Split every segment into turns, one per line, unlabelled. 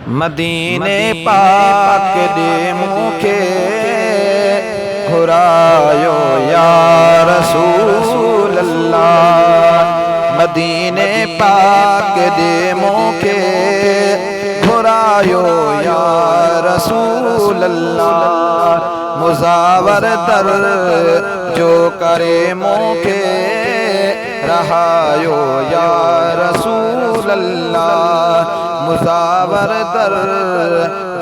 मदीने पाक दे मुखे घुरायो या रसूल अल्लाह। मदीने पाक दे मुखे घुरायो या रसूल अल्लाह। मुजावर दर जो करे मुखे रहायो या रसूल अल्लाह। मुजावर दर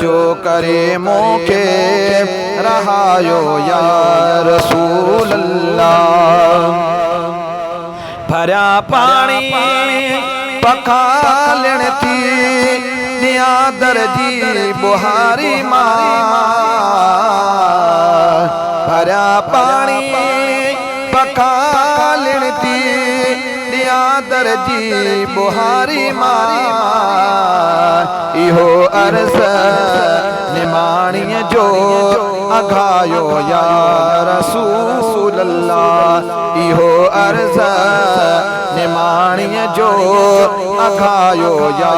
जो करे मुखे रहायो या रसूल अल्लाह। भरिया पानी पखालण थी दिया दर्जी बुहारी मां। भरिया पानी पखालण थी दिया दर्जी बुहारी मां। इहो अर्ज़ निमाणीअ जो अघायो या रसूल अल्लाह। इहो अर्ज़ निमाणीअ जो अघायो या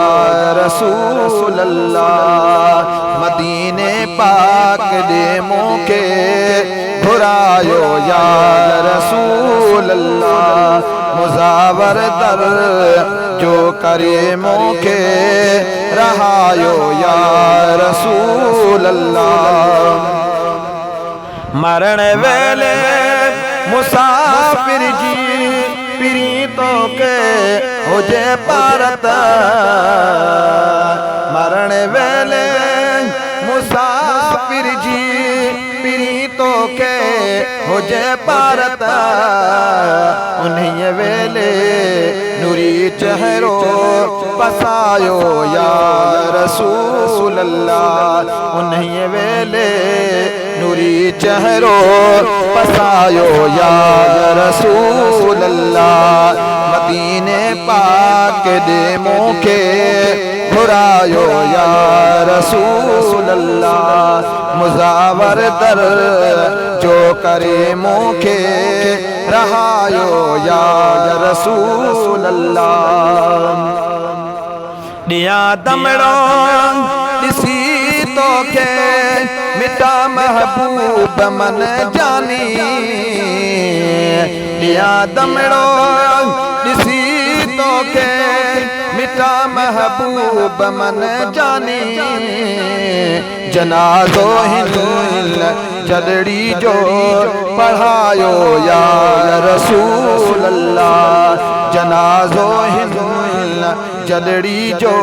रसूल अल्लाह। मदीने पाक दे मुखे घुरायो या रसूल अल्लाह। मुजावर दर जो करे मुखे रहायो या रसूल अल्लाह। मरण वेले मुसाफिर जी पिरी तो के हुजे पारत। मरण वेले मुसाफिर जी पिरी तो के हुजे पारत। उन्हीं वेले नूरी चेहरो पसायो या रसूल अल्लाह। उन्हीं वेले नूरी चेहरो पसायो या रसूल अल्लाह। मदीने पाक दे मुखे घुरायो या रसूल अल्लाह। मुजावर दर जो करे मुखे रहायो या रसूल अल्लाह। दिया दमड़ो दिसी तो के मिटा महबूब मन जानी। दिया दमड़ो दिसी तो के मिटा महबूब मन जानी। जनाजो हिंद जदड़ी जो पढ़ायो या रसूल अल्लाह। जनाजो हिंद जदड़ी जो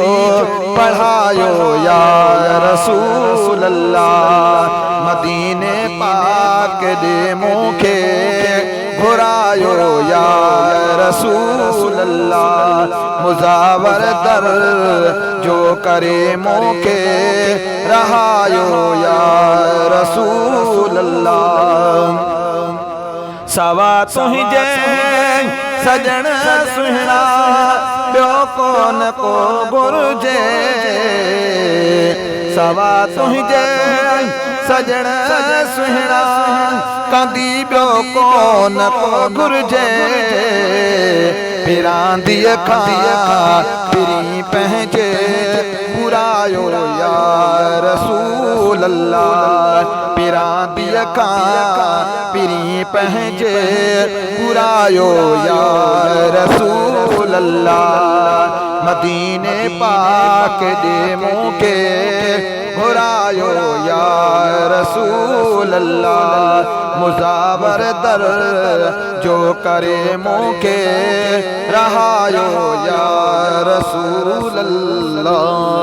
पढ़ायो या रसूल अल्लाह। मदीने पाक दे मुखे घुरायो या रसूल अल्लाह। मुजावर दर जो करे मुखे रहायो या रसूल अल्लाह। सवा तुझे सजन सुहिणा ॿियो कोन को घुर्जे। सवा तुझे सजन सुहिणा कंदी ॿियो कोन को घुर्जे। फिरांदी खां फिरी पंहिंजे घुरायो या रसूल अल्लाह। फिरांदी खां फिरी पंहिंजे घुरायो या रसूल अल्लाह। मदीने पाक दे मुखे घुरायो या रसूल अल्लाह। मुजावर दर जो करे मुखे रहायो या रसूल अल्लाह।